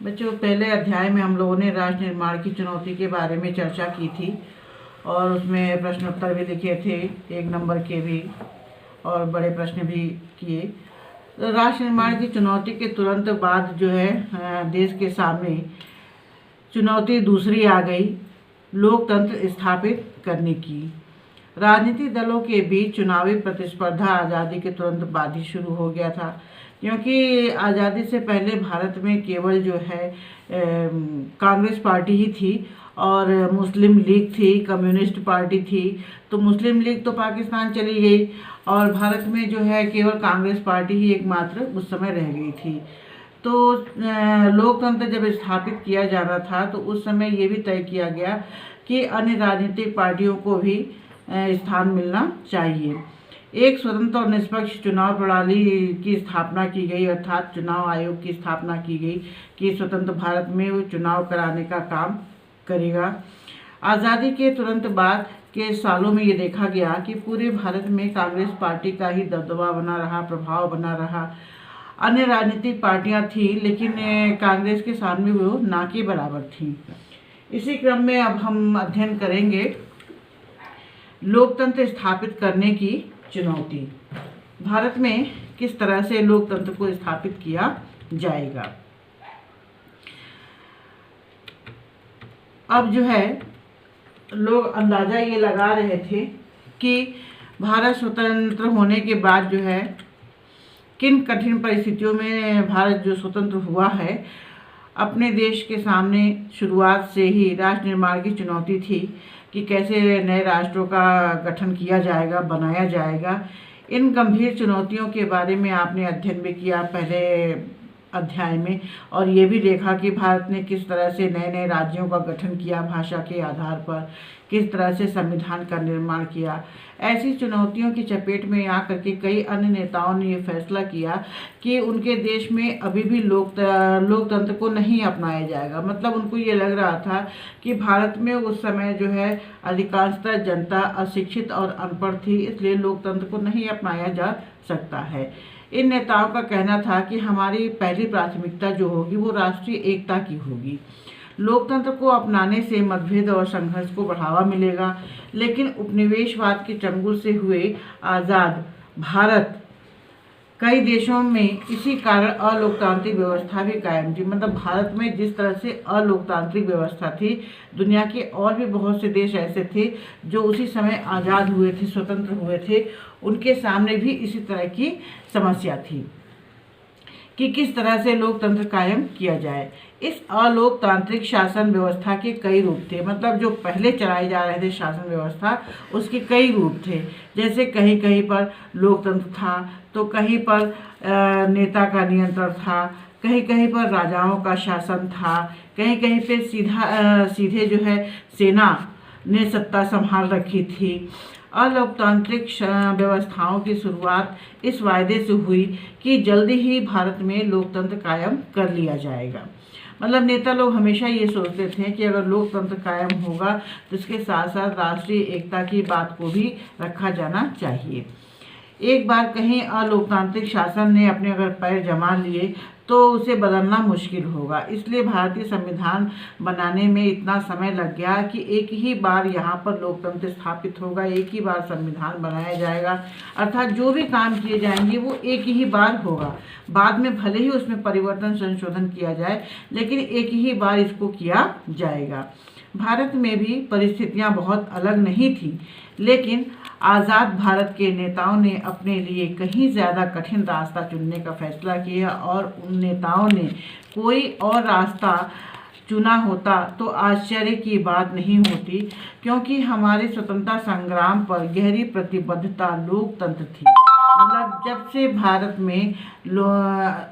बच्चों, पहले अध्याय में हम लोगों ने राष्ट्र निर्माण की चुनौती के बारे में चर्चा की थी और उसमें प्रश्नोत्तर भी लिखे थे, 1 नंबर के भी और बड़े प्रश्न भी किए। तो राष्ट्र निर्माण की चुनौती के तुरंत बाद जो है देश के सामने चुनौती दूसरी आ गई, लोकतंत्र स्थापित करने की। राजनीतिक दलों के बीच चुनावी प्रतिस्पर्धा आज़ादी के तुरंत बाद ही शुरू हो गया था, क्योंकि आज़ादी से पहले भारत में केवल जो है कांग्रेस पार्टी ही थी और मुस्लिम लीग थी, कम्युनिस्ट पार्टी थी। तो मुस्लिम लीग तो पाकिस्तान चली गई और भारत में जो है केवल कांग्रेस पार्टी ही एकमात्र उस समय रह गई थी। तो लोकतंत्र जब स्थापित किया जाना था तो उस समय ये भी तय किया गया कि अन्य राजनीतिक पार्टियों को भी स्थान मिलना चाहिए। एक स्वतंत्र और निष्पक्ष चुनाव प्रणाली की स्थापना की गई, अर्थात चुनाव आयोग की स्थापना की गई कि स्वतंत्र भारत में वो चुनाव कराने का काम करेगा। आज़ादी के तुरंत बाद के सालों में ये देखा गया कि पूरे भारत में कांग्रेस पार्टी का ही दबदबा बना रहा, प्रभाव बना रहा। अन्य राजनीतिक पार्टियां थी लेकिन कांग्रेस के सामने वो ना के बराबर थी। इसी क्रम में अब हम अध्ययन करेंगे लोकतंत्र स्थापित करने की चुनौती। भारत में किस तरह से लोकतंत्र को स्थापित किया जाएगा। अब जो है लोग अंदाजा ये लगा रहे थे कि भारत स्वतंत्र होने के बाद जो है किन कठिन परिस्थितियों में भारत जो स्वतंत्र हुआ है, अपने देश के सामने शुरुआत से ही राष्ट्र निर्माण की चुनौती थी कि कैसे नए राष्ट्रों का गठन किया जाएगा, बनाया जाएगा। इन गंभीर चुनौतियों के बारे में आपने अध्ययन भी किया पहले अध्याय में और ये भी देखा कि भारत ने किस तरह से नए नए राज्यों का गठन किया, भाषा के आधार पर किस तरह से संविधान का निर्माण किया। ऐसी चुनौतियों की चपेट में आकर के कई अन्य नेताओं ने ये फैसला किया कि उनके देश में अभी भी लोकतंत्र को नहीं अपनाया जाएगा। मतलब उनको ये लग रहा था कि भारत में उस समय जो है अधिकांशतः जनता अशिक्षित और अनपढ़ थी, इसलिए लोकतंत्र को नहीं अपनाया जा सकता है। इन नेताओं का कहना था कि हमारी पहली प्राथमिकता जो होगी वो राष्ट्रीय एकता की होगी। लोकतंत्र को अपनाने से मतभेद और संघर्ष को बढ़ावा मिलेगा, लेकिन उपनिवेशवाद के चंगुल से हुए आज़ाद भारत कई देशों में इसी कारण अलोकतांत्रिक व्यवस्था भी कायम थी। मतलब भारत में जिस तरह से अलोकतांत्रिक व्यवस्था थी, दुनिया के और भी बहुत से देश ऐसे थे जो उसी समय आज़ाद हुए थे, स्वतंत्र हुए थे, उनके सामने भी इसी तरह की समस्या थी कि किस तरह से लोकतंत्र कायम किया जाए। इस अलोकतांत्रिक शासन व्यवस्था के कई रूप थे। मतलब जो पहले चलाए जा रहे थे शासन व्यवस्था, उसके कई रूप थे। जैसे कहीं कहीं पर लोकतंत्र था तो कहीं पर नेता का नियंत्रण था, कहीं कहीं पर राजाओं का शासन था, कहीं कहीं पे सीधे जो है सेना ने सत्ता संभाल रखी थी। अलोकतांत्रिक व्यवस्थाओं की शुरुआत इस वायदे से हुई कि जल्दी ही भारत में लोकतंत्र कायम कर लिया जाएगा। मतलब नेता लोग हमेशा ये सोचते थे कि अगर लोकतंत्र कायम होगा तो इसके साथ साथ राष्ट्रीय एकता की बात को भी रखा जाना चाहिए। एक बार कहीं अलोकतांत्रिक शासन ने अपने अगर पैर जमा लिए तो उसे बदलना मुश्किल होगा। इसलिए भारतीय संविधान बनाने में इतना समय लग गया कि एक ही बार यहाँ पर लोकतंत्र स्थापित होगा, एक ही बार संविधान बनाया जाएगा। अर्थात जो भी काम किए जाएंगे वो एक ही बार होगा। बाद में भले ही उसमें परिवर्तन संशोधन किया जाए, लेकिन एक ही बार इसको किया जाएगा। भारत में भी परिस्थितियाँ बहुत अलग नहीं थी, लेकिन आज़ाद भारत के नेताओं ने अपने लिए कहीं ज़्यादा कठिन रास्ता चुनने का फैसला किया और उन नेताओं ने कोई और रास्ता चुना होता तो आश्चर्य की बात नहीं होती, क्योंकि हमारे स्वतंत्रता संग्राम पर गहरी प्रतिबद्धता लोकतंत्र थी। मतलब जब से भारत में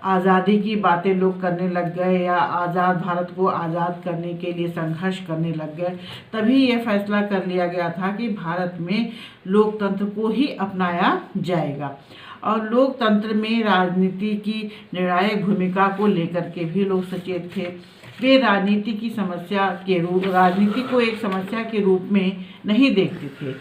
आज़ादी की बातें लोग करने लग गए या आज़ाद भारत को आज़ाद करने के लिए संघर्ष करने लग गए, तभी यह फैसला कर लिया गया था कि भारत में लोकतंत्र को ही अपनाया जाएगा। और लोकतंत्र में राजनीति की निर्णायक भूमिका को लेकर के भी लोग सचेत थे। वे राजनीति को एक समस्या के रूप में नहीं देखते थे।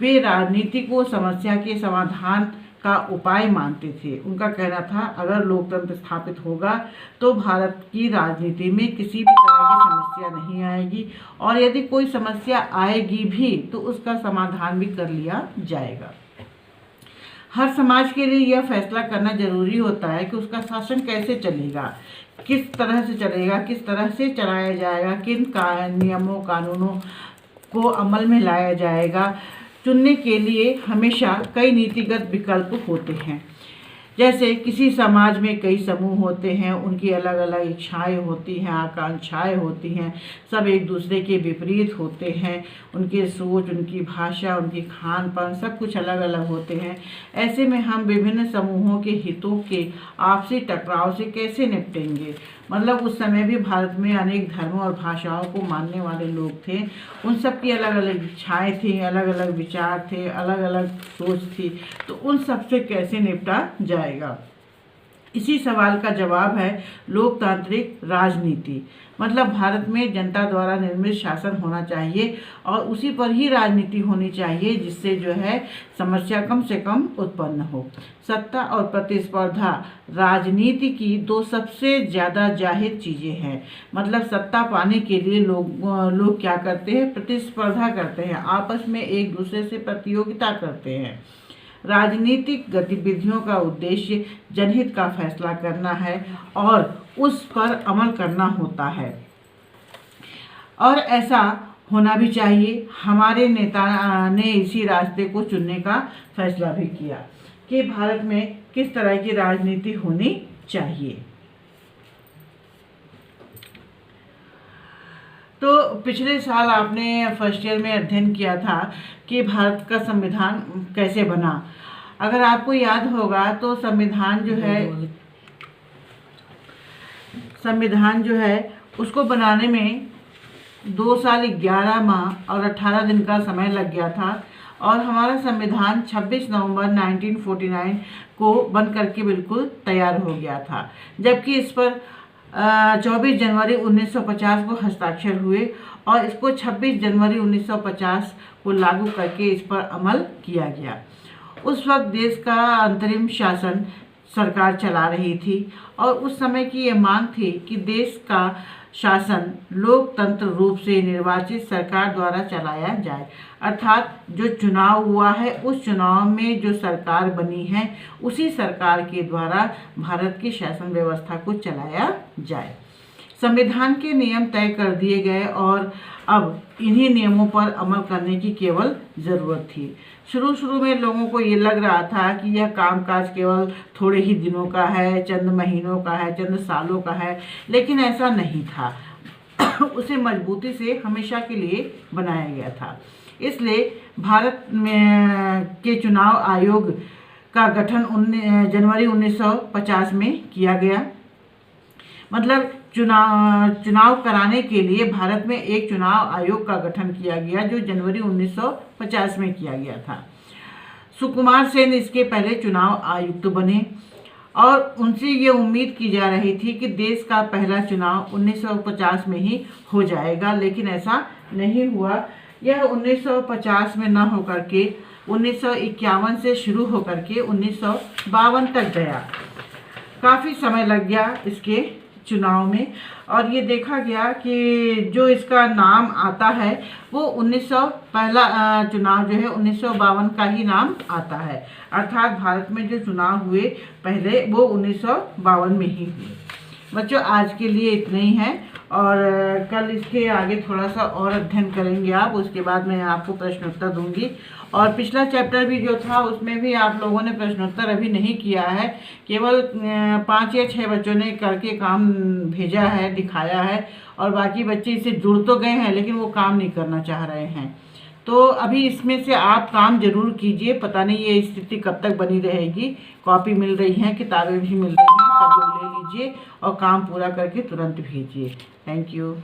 वे राजनीति को समस्या के समाधान का उपाय मानते थे। उनका कहना था अगर लोकतंत्र स्थापित होगा तो भारत की राजनीति में किसी भी तरह की समस्या नहीं आएगी, और यदि कोई समस्या आएगी भी तो उसका समाधान भी कर लिया जाएगा। हर समाज के लिए यह फैसला करना जरूरी होता है कि उसका शासन कैसे चलेगा, किस तरह से चलेगा, किस तरह से चलाया जाएगा, किन नियमों कानूनों को अमल में लाया जाएगा। चुनने के लिए हमेशा कई नीतिगत विकल्प होते हैं। जैसे किसी समाज में कई समूह होते हैं, उनकी अलग अलग इच्छाएं होती हैं, आकांक्षाएं होती हैं, सब एक दूसरे के विपरीत होते हैं, उनके सोच, उनकी भाषा, उनकी खान पान सब कुछ अलग अलग होते हैं। ऐसे में हम विभिन्न समूहों के हितों के आपसी टकराव से कैसे निपटेंगे। मतलब उस समय भी भारत में अनेक धर्मों और भाषाओं को मानने वाले लोग थे, उन सब की अलग अलग इच्छाएं थी, अलग अलग विचार थे, अलग अलग सोच थी, तो उन सब से कैसे निपटा जाएगा। इसी सवाल का जवाब है लोकतांत्रिक राजनीति। मतलब भारत में जनता द्वारा निर्मित शासन होना चाहिए और उसी पर ही राजनीति होनी चाहिए, जिससे जो है समस्या कम से कम उत्पन्न हो। सत्ता और प्रतिस्पर्धा राजनीति की दो सबसे ज़्यादा जाहिर चीज़ें हैं। मतलब सत्ता पाने के लिए लोग क्या करते हैं, प्रतिस्पर्धा करते हैं, आपस में एक दूसरे से प्रतियोगिता करते हैं। राजनीतिक गतिविधियों का उद्देश्य जनहित का फैसला करना है और उस पर अमल करना होता है, और ऐसा होना भी चाहिए। हमारे नेता ने इसी रास्ते को चुनने का फैसला भी किया कि भारत में किस तरह की राजनीति होनी चाहिए। तो पिछले साल आपने फर्स्ट ईयर में अध्ययन किया था कि भारत का संविधान कैसे बना। अगर आपको याद होगा तो संविधान जो है उसको बनाने में 2 साल 11 माह और 18 दिन का समय लग गया था, और हमारा संविधान 26 नवंबर 1949 को बन करके बिल्कुल तैयार हो गया था। जबकि इस पर 24 जनवरी 1950 को हस्ताक्षर हुए और इसको 26 जनवरी 1950 को लागू करके इस पर अमल किया गया। उस वक्त देश का अंतरिम शासन सरकार चला रही थी और उस समय की ये मांग थी कि देश का शासन लोकतंत्र रूप से निर्वाचित सरकार द्वारा चलाया जाए। अर्थात जो चुनाव हुआ है उस चुनाव में जो सरकार बनी है उसी सरकार के द्वारा भारत की शासन व्यवस्था को चलाया जाए। संविधान के नियम तय कर दिए गए और अब इन्हीं नियमों पर अमल करने की केवल ज़रूरत थी। शुरू में लोगों को ये लग रहा था कि यह कामकाज केवल थोड़े ही दिनों का है, चंद महीनों का है, चंद सालों का है, लेकिन ऐसा नहीं था। उसे मजबूती से हमेशा के लिए बनाया गया था। इसलिए भारत में के चुनाव आयोग का गठन जनवरी 1950 में किया गया। मतलब चुनाव कराने के लिए भारत में एक चुनाव आयोग का गठन किया गया जो जनवरी 1950 में किया गया था। सुकुमार सेन इसके पहले चुनाव आयुक्त बने और उनसे ये उम्मीद की जा रही थी कि देश का पहला चुनाव 1950 में ही हो जाएगा, लेकिन ऐसा नहीं हुआ। यह 1950 में न होकर के 1951 से शुरू होकर के 1952 तक गया। काफ़ी समय लग गया इसके चुनाव में, और ये देखा गया कि जो इसका नाम आता है वो पहला चुनाव जो है 1952 का ही नाम आता है। अर्थात भारत में जो चुनाव हुए पहले वो 1952 में ही हुए। बच्चों, आज के लिए इतना ही है और कल इसके आगे थोड़ा सा और अध्ययन करेंगे आप। उसके बाद मैं आपको प्रश्नोत्तर दूंगी, और पिछला चैप्टर भी जो था उसमें भी आप लोगों ने प्रश्नोत्तर अभी नहीं किया है। केवल 5 या 6 बच्चों ने करके काम भेजा है, दिखाया है, और बाकी बच्चे इससे जुड़ तो गए हैं लेकिन वो काम नहीं करना चाह रहे हैं। तो अभी इसमें से आप काम जरूर कीजिए। पता नहीं ये स्थिति कब तक बनी रहेगी। कॉपी मिल रही हैं, किताबें भी मिल रही हैं, सब लोग ले लीजिए और काम पूरा करके तुरंत भेजिए। Thank you.